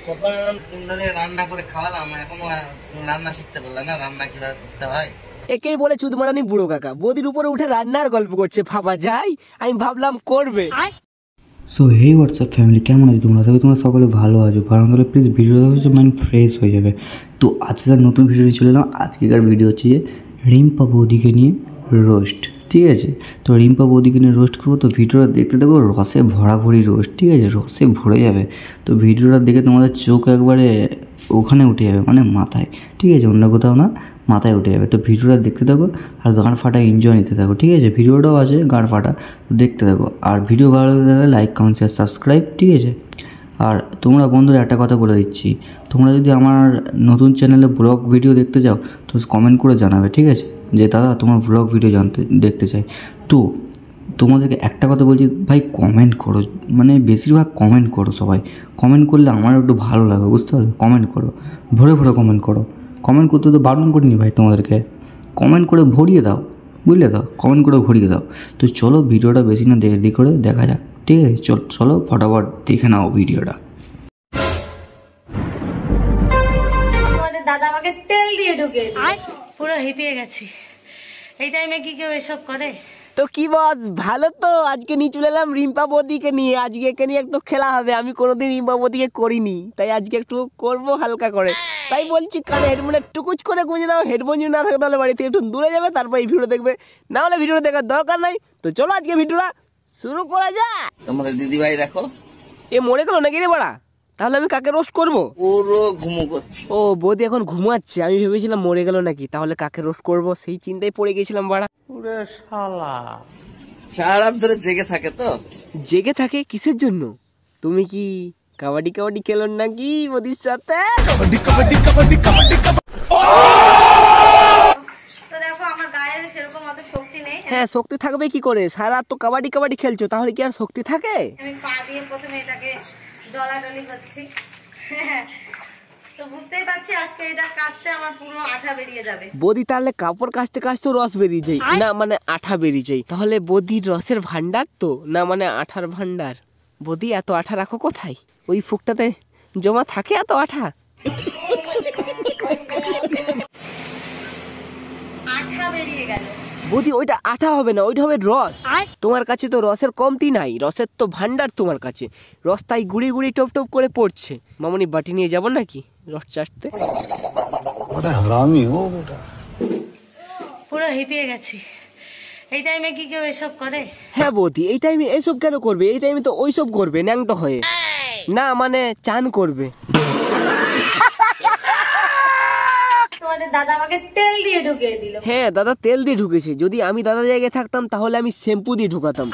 রান্না করে খাওয়ালাম, এখনো রান্না শিখতে পারলাম না, রান্না কিভাবে করতে হয়। একেই বলে চুদমারানি বুড়ো কাকা, বদির উপরে উঠে রান্নার গল্প করছে, ভাবা যায়? আমি ভাবলাম করবে। সো হেই হোয়াটসঅ্যাপ ফ্যামিলি, কেমন আছো তোমরা? সবাই তোমরা সকলে ভালো আছো? ভালো হলে প্লিজ ভিডিওটা হচ্ছে মাইন্ড ফ্রেশ হয়ে যাবে। তো আজকের নতুন ভিডিও চলে এলাম। আজকেকার ভিডিও হচ্ছে যে রিম্পা বৌদিকে নিয়ে রোস্ট, ঠিক আছে? তো রিম্পা বৌদিকে নিয়ে রোস্ট করবো। তো ভিডিওটা দেখতে দেখো, রসে ভরাভরি রোস্ট, ঠিক আছে? রসে ভরে যাবে। তো ভিডিওটা দেখে তোমাদের চোখ একবারে ওখানে উঠে যাবে, মানে মাথায়, ঠিক আছে? অন্য কোথাও না, মাথায় উঠে যাবে। তো ভিডিওটা দেখতে থাকো আর গান ফাটা এনজয় নিতে থাকো, ঠিক আছে? ভিডিওটাও আছে গান ফাটা, তো দেখতে থাকো। আর ভিডিও ভালো লাগলে লাইক, কমেন্ট, শেয়ার, সাবস্ক্রাইব, ঠিক আছে? আর তোমরা বন্ধুরা একটা কথা বলে দিচ্ছি, তোমরা যদি আমার নতুন চ্যানেলে ব্লগ ভিডিও দেখতে চাও তো কমেন্ট করে জানাবে, ঠিক আছে? যে দাদা তোমার ব্লগ ভিডিও দেখতে চাই। তো তোমাদেরকে একটা কথা বলছি ভাই, কমেন্ট করো, মানে বেশিরভাগ কমেন্ট করো। সবাই কমেন্ট করলে আমার একটু ভালো লাগে, বুঝতে পারলে? কমেন্ট করো, ভরে ভরে কমেন্ট করো। কমেন্ট করতে তো বারণ করিনি ভাই তোমাদেরকে, কমেন্ট করে ভরিয়ে দাও, বুঝলে তো? কমেন্ট করে ভরিয়ে দাও। তো চলো ভিডিওটা বেশি না দেরি করে দেখা যাক, ঠিক আছে? চলো ফটাফট দেখে নাও ভিডিওটা। দাদা আমাকে তেল দিয়ে ঢুকে পুরো হিপিয়ে গেছি। এই টাইমে কি কেউ এসব করে? তো কি বস, ভালো তো? আজকে নিয়ে চলে এলাম রিম্পা বৌদিকে নিয়ে। আজকে একে নিয়ে একটু খেলা হবে। আমি কোনোদিন রিম্পা বৌদিকে করিনি, তাই আজকে একটু করবো হালকা করে। তাই বলছি কানে হেডফোনে টুকুচ করে গুঁজে নাও। হেডফোন যদি না থাকে তাহলে বাড়ি থেকে একটু দূরে যাবে, তারপর এই ভিডিও দেখবে, না হলে ভিডিও দেখার দরকার নাই। তো চলো আজকে ভিডিওটা শুরু করা যায়। তোমাদের দিদিভাই দেখো, এ মরে গেল নাকি রে বাড়া? তাহলে আমি কাকে রোস্ট করবো? পুরো ঘুমো করছে। ও বৌদি এখন ঘুমাচ্ছে, আমি ভেবেছিলাম মরে গেল নাকি, তাহলে কাকে রোস্ট করবো সেই চিন্তায় পড়ে গেছিলাম বাড়া। পুরো শালা সারা রাত ধরে জেগে থাকে। তো জেগে থাকে কিসের জন্য? তুমি কি কাবাডি কাবাডি খেলো নাকি বৌদির সাথে? তো দেখো আমার গায়ের সেরকম অত শক্তি নেই। হ্যাঁ, শক্তি থাকবে কি করে? সারা রাত তো কাবাডি কাবাডি খেলছো, তাহলে কি আর শক্তি থাকে? আমি পা দিয়ে প্রথমে এটাকে ডলাডলি করছি। তো বুঝতেই পারছি আজকে এটা কাটতে আমার পুরো আঠা বেরিয়ে যাবে। বৌদি তাহলে কাপড় কাচতে কাচতেও রস বেরিয়ে যায় না, মানে আঠা বেরিয়ে যায়? তাহলে বৌদির রসের ভান্ডার তো না, মানে আঠার ভান্ডার। বৌদি এত আঠা রাখো কোথায়? ওই ফুকটাতে জমা থাকে এত আঠা? আঠা বেরিয়ে গেল। বৌদি ওইটা আঠা হবে না, ওইটা হবে রস। তোমার কাছে তো রসের কমতি নাই, রসের তো ভান্ডার তোমার কাছে। রস তাই গুড়ি গুড়ি টপ টপ করে পড়ছে। মামনি বাটি নিয়ে যাবো নাকি রস চাটতে? পুরো হিপিয়ে গেছি। এই টাইমে কি কেউ এসব করে? হ্যাঁ বৌদি, এই টাইমে এসব কেন করবে? এই টাইমে তো ওইসব করবে, ন্যাংটো হয়ে না, মানে চান করবে। তোমাদের দাদা আমাকে তেল দিয়ে ঢুকিয়ে দিল। হ্যাঁ দাদা তেল দিয়ে ঢুকেছে। যদি আমি দাদা জায়গায় থাকতাম তাহলে আমি শ্যাম্পু দিয়ে ঢুকাতাম,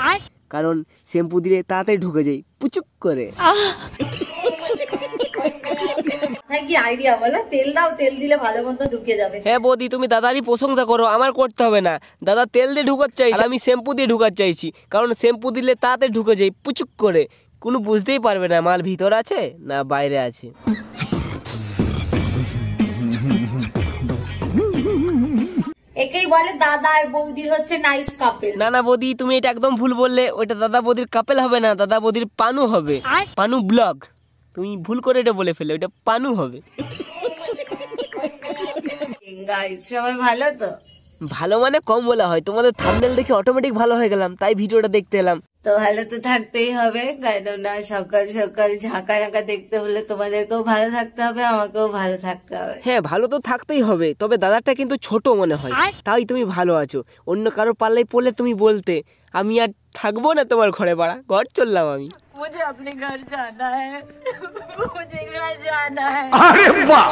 কারণ শ্যাম্পু দিলে তাড়াতাড়ি ঢুকে যায় পুচুক করে। কি আইডিয়া বলো? তেল দাও, তেল দিলে ভালো মতো ঢুকে যাবে। হ্যাঁ বৌদি, তুমি দাদারই প্রশংসা করো, আমার করতে হবে না। দাদা তেল দিয়ে ঢুকাতে চাইছি, আমি শ্যাম্পু দিয়ে ঢুকাতে চাইছি, কারণ শ্যাম্পু দিলে তাড়াতাড়ি ঢুকে যায় পুচুক করে। কোনো বুঝতেই পারবে না মাল ভিতর আছে না বাইরে আছে। একেই বলে দাদা আর বৌদির হচ্ছে নাইস কাপল। না না বৌদি, তুমি এটা একদম ভুল বললে। ওইটা দাদা বৌদির কাপেল হবে না, দাদা বৌদির পানু হবে। পানু ব্লগ, তুমি ভুল করে এটা বলে ফেলে, ওইটা পানু হবে। সবাই ভালো তো? ভালো মানে কম বলা হয়। তোমাদের থাম্বনেল দেখে অটোমেটিক ভালো হয়ে গেলাম, তাই ভিডিওটা দেখতে এলাম। তো ভালো তো থাকতেই হবে, কেননা সকাল সকাল ঝাঁকা ঝাঁকা দেখতে হলে তোমাদেরকেও ভালো থাকতে হবে, আমাকেও ভালো থাকতে হবে। হ্যাঁ ভালো তো থাকতেই হবে, তবে দাদাটা কিন্তু ছোট মনে হয়, তাই তুমি ভালো আছো। অন্য কারো পাল্লাই পড়লে তুমি বলতে আমি আর থাকবো না তোমার ঘরে, বাড়া ঘর চললাম আমি। मुझे अपने घर जाना है, मुझे घर जाना है। अरे वाह,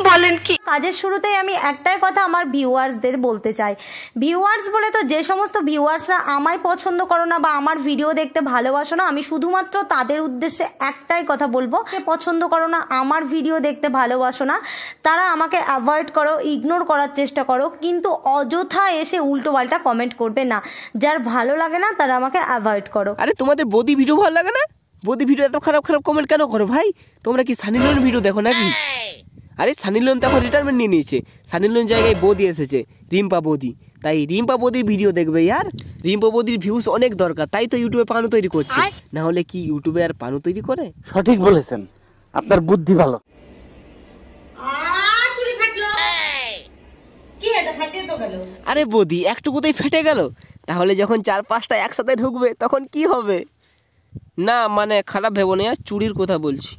বলেন কি? কাজের শুরুতেই আমি একটাই কথা আমার ভিউয়ার্সদের বলতে চাই। ভিউয়ার্স বলে তো যে সমস্ত ভিউয়ার্সরা আমায় পছন্দ করো না বা আমার ভিডিও দেখতে ভালোবাসো না, আমি শুধুমাত্র তাদের উদ্দেশ্যে একটাই কথা বলবো, পছন্দ করো না, আমার ভিডিও দেখতে ভালোবাসো না, তারা আমাকে অ্যাভয়েড করো, ইগনোর করার চেষ্টা করো, কিন্তু অযথা এসে উল্টো পাল্টা কমেন্ট করবে না। যার ভালো লাগে না তারা আমাকে অ্যাভয়েড করো। আরে তোমাদের বৌদি ভিডিও ভালো লাগে না? বৌদি ভিডিও এত খারাপ খারাপ কমেন্ট কেন করো ভাই? তোমরা কি সানি লিওন ভিডিও দেখো নাকি? আরে সানি লিওন তো এখন রিটায়ারমেন্ট নিয়ে নিয়েছে, সানি লিওন জায়গায় বৌদি এসেছে, রিম্পা বৌদি। তাই রিম্পা বৌদির ভিডিও দেখবে यार। রিম্পা বৌদির ভিউজ অনেক দরকার, তাই তো ইউটিউবে পানু তৈরি করছে, না হলে কি ইউটিউবে আর পানু তৈরি করে? সঠিক বলেছেন, আপনার বুদ্ধি ভালো। আরে বৌদি একটুকুতেই ফেটে গেল, তাহলে যখন 4-5টা একসাথে ঢুকবে তখন কি হবে? না মানে খারাপ ভেবো না, চুরির কথা বলছি।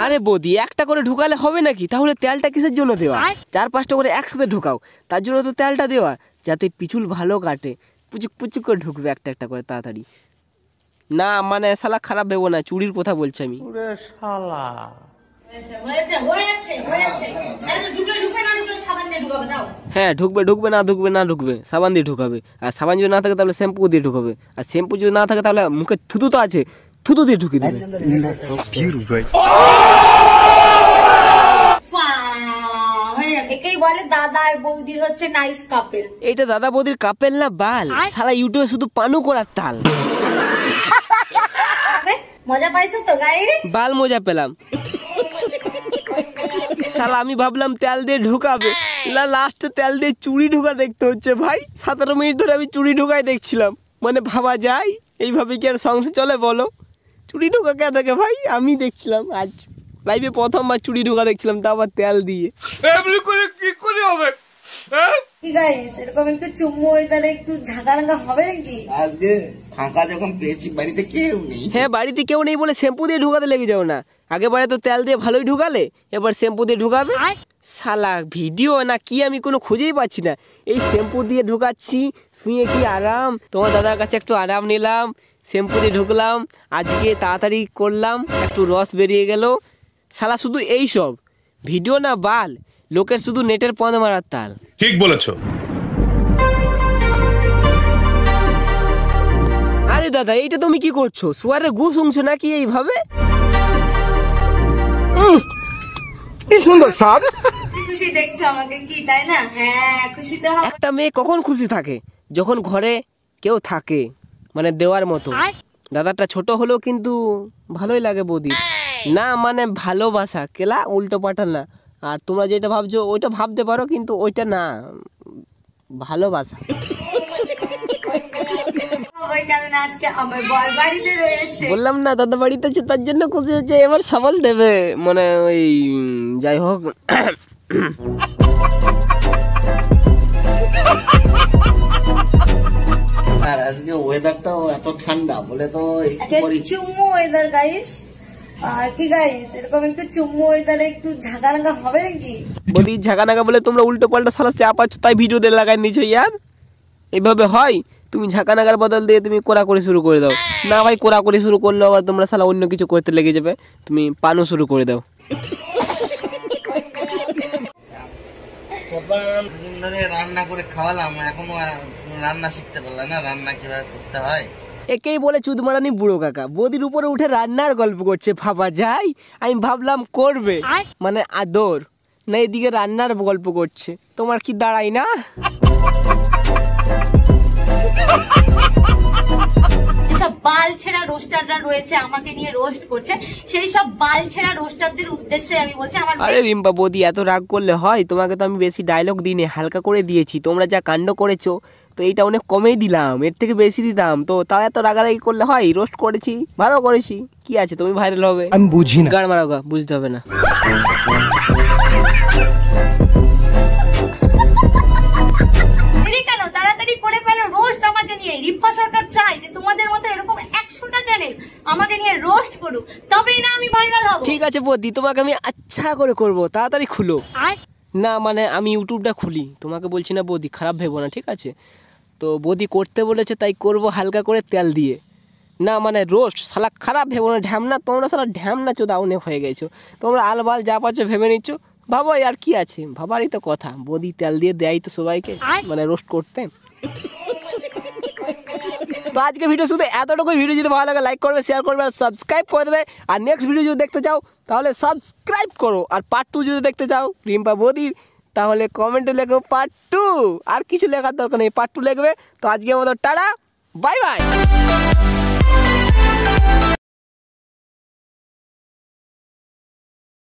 আরে বৌদি একটা করে ঢুকালে হবে নাকি? তাহলে তেলটা কিসের জন্য দেওয়া? 4-5টা করে একসাথে ঢুকাও, তার জন্য তো তেলটা দেওয়া, যাতে পিছুল ভালো কাটে, পুচুক পুচুক করে ঢুকবে একটা একটা করে তাড়াতাড়ি। না মানে শালা খারাপ ভেবো না, চুরির কথা বলছি আমি। হ্যাঁ ঢুকবে ঢুকবে না ঢুকবে না ঢুকবে, সাবান দিয়ে ঢুকাবে। আর সাবান যদি না থাকে তাহলে শ্যাম্পু দিয়ে ঢুকাবে। আর শ্যাম্পু যদি না থাকে তাহলে মুখে থুতু তো আছে, থুতু দিয়ে ঢুকিয়ে দেবে। একেই বলে দাদা আর বৌদির হচ্ছে নাইস কাপেল। এইটা দাদা বৌদির কাপেল না বাল, শালা ইউটিউবে শুধু পানু করার তাল। মজা পাইছো তো গাইস? বাল মজা পেলাম। শালা আমি ভাবলাম তেল দিয়ে ঢুকাবে, লাস্টে তেল দিয়ে চুড়ি ঢুকা দেখতে হচ্ছে ভাই। 17 মিনিট ধরে আমি চুড়ি ঢুকাই দেখছিলাম। মানে ভাবা যায় এইভাবে কি আর সংসার চলে বলো? চুড়ি ঢুকা কে দেখে ভাই? আমি দেখছিলাম আজ লাইভে প্রথমবার চুড়ি ঢুকা দেখছিলাম, তা আবার তেল দিয়ে। এমনি করে কি করে হবে? কি গাইস এরকম একটু চুম্মু ওইদারে একটু ঝাঁকারাঙ্গা হবে নাকি? আজকে ফাঁকা যখন পেয়েছি, বাড়িতে কেউ নেই। হ্যাঁ বাড়িতে কেউ নেই বলে শ্যাম্পু দিয়ে ঢুকাতে লেগে যাও না। আগে বারে তো তেল দিয়ে ভালোই ঢুকালে, এবার শ্যাম্পু দিয়ে ঢুকাবে। শালা ভিডিও না কি আমি কোনো খুঁজেই পাচ্ছি না। এই শ্যাম্পু দিয়ে ঢুকাচ্ছি, শুয়ে কি আরাম। তোমার দাদার কাছে একটু আরাম নিলাম, শ্যাম্পু দিয়ে ঢুকলাম, আজকে তাড়াতাড়ি করলাম, একটু রস বেরিয়ে গেল। শালা শুধু এই সব ভিডিও না বাল, লোকের শুধু নেটের পদ মারার তাল। ঠিক বলেছো। আরে দাদা এইটা তুমি কি করছো? শুয়ারের গু শুনছো নাকি এইভাবে? কি সুন্দর স্বাদ। খুশি দেখছো আমাকে কি, তাই না? হ্যাঁ খুশি তো হবে। একটা মেয়ে কখন খুশি থাকে? যখন ঘরে কেউ থাকে, মানে দেওয়ার মতো। দাদাটা ছোট হলেও কিন্তু ভালোই লাগে বৌদি। না মানে ভালোবাসা কেলা, উল্টো পাল্টা না। আর তোমরা যেটা ভাবছো ওইটা ভাবতে পারো, কিন্তু ওইটা না, ভালোবাসা। বললাম না দাদা বাড়িতে আছে, তার জন্য খুশি হচ্ছে। এবার সাবল দেবে, মানে ওই যাই হোক। আর আজকে ওয়েদারটাও এত ঠান্ডা বলে তো চুম্মু ওয়েদার গাইস। আর কি গাইস এরকম একটু চুম্মু ওয়েদারে একটু ঝাঁকারাঙ্গা হবে নাকি? বৌদি ঝাঁকানাকা বলে তোমরা উল্টো পাল্টা সালা চাপাচ্ছ, তাই ভিডিওতে লাগাই নিছো ইয়ার। এইভাবে হয়? তুমি ঝাঁকানাকার বদল দিয়ে তুমি কোরাকুরি শুরু করে দাও। না ভাই কোরাকুরি শুরু করলে আবার তোমরা সালা অন্য কিছু করতে লেগে যাবে। তুমি পানও শুরু করে দাও। দিন ধরে রান্না করে খাওয়ালাম, এখনো রান্না শিখতে পারলাম না, রান্না কিভাবে করতে হয়। একেই বলে চুদমারানি বুড়ো কাকা, বৌদির উপরে উঠে রান্নার গল্প করছে। ভাবা যায়? আমি ভাবলাম করবে মানে আদর, না এদিকে রান্নার গল্প করছে। তোমার কি দাঁড়াই না? সব বাল ছেঁড়া রোস্টাররা রয়েছে আমাকে নিয়ে রোস্ট করছে, সেই সব বাল ছেঁড়া রোস্টারদের উদ্দেশ্যে আমি বলছি আমার। আরে রিম্পা বৌদি এত রাগ করলে হয়? তোমাকে তো আমি বেশি ডায়লগ দিইনি, হালকা করে দিয়েছি। তোমরা যা কাণ্ড করেছো তো এইটা অনেক কমেই দিলাম, এর থেকে বেশি দিতাম তো। তাও এত রাগারাগি করলে হয়? রোস্ট করেছি, ভালো করেছি, কি আছে? তুমি ভাইরাল হবে, আমি বুঝি না। গান মারাও গা, বুঝতে হবে না। কেন তাড়াতাড়ি করে ফেলো রোস্ট আমাকে নিয়ে। রিম্পা সরকার চাই যে তোমাদের মতো এরকম 100টা চ্যানেল আমাকে নিয়ে রোস্ট করুক, তবেই না আমি ভাইরাল হব। ঠিক আছে বৌদি, তোমাকে আমি আচ্ছা করে করব, তাড়াতাড়ি খুলো। না মানে আমি ইউটিউবটা খুলি, তোমাকে বলছি না বৌদি, খারাপ ভেবো না ঠিক আছে? তো বৌদি করতে বলেছে তাই করব, হালকা করে তেল দিয়ে। না মানে রোস্ট শালা খারাপ ভেবো না, ঢ্যামনা। তোমরা শালা ঢ্যামনা চোদা অনেক হয়ে গেছো। তোমরা আলবাল যা পাচ্ছ ভেবে নিচ্ছ, ভাবো আর কি আছে, ভাবারই তো কথা। বৌদি তেল দিয়ে দেয় তো সবাইকে, মানে রোস্ট করতে। তো আজকে ভিডিও শুধু এতটুকু। ভিডিও যদি ভালো লাগে লাইক করবে, শেয়ার করবে আর সাবস্ক্রাইব করে দেবে। আর নেক্সট ভিডিও যদি দেখতে চাও তাহলে সাবস্ক্রাইব করো। আর পার্ট 2 যদি দেখতে চাও রিম্পা বৌদির, তাহলে কমেন্টে লেখো পার্ট 2। আর কিছু লেখার দরকার নেই, পার্ট 2 লিখবে। তো আজকে আমাদের টাটা, বাই বাই।